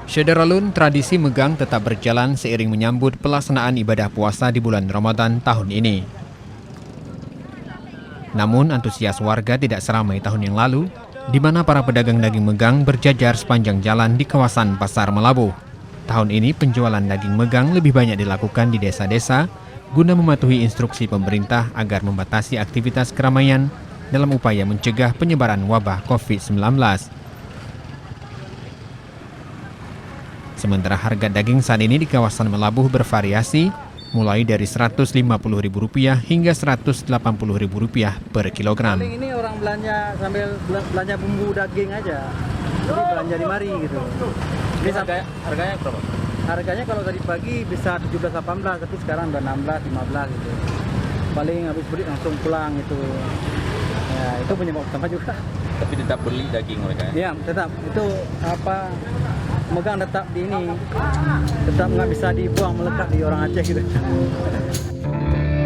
Syederalun, tradisi megang tetap berjalan seiring menyambut pelaksanaan ibadah puasa di bulan Ramadan tahun ini. Namun antusias warga tidak seramai tahun yang lalu, di mana para pedagang daging megang berjajar sepanjang jalan di kawasan Pasar Melabuh. Tahun ini penjualan daging megang lebih banyak dilakukan di desa-desa guna mematuhi instruksi pemerintah agar membatasi aktivitas keramaian dalam upaya mencegah penyebaran wabah COVID-19. Sementara harga daging saat ini di kawasan Melabuh bervariasi, mulai dari Rp150.000 hingga Rp180.000 per kilogram. Paling ini orang belanja sambil belanja bumbu daging aja, jadi belanja di mari gitu. Ini harganya berapa? Harganya kalau tadi pagi bisa 17-18, tapi sekarang udah 16-15 gitu. Paling habis beli langsung pulang gitu. Ya, itu penyebab utama juga. Tapi tetap beli daging mereka ya? Iya, tetap. Itu apa, megang tetap di ini. Tetap nggak bisa dibuang, melekat di orang Aceh gitu.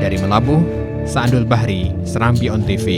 Dari Melabuh, Saadul Bahri, Serambi On TV.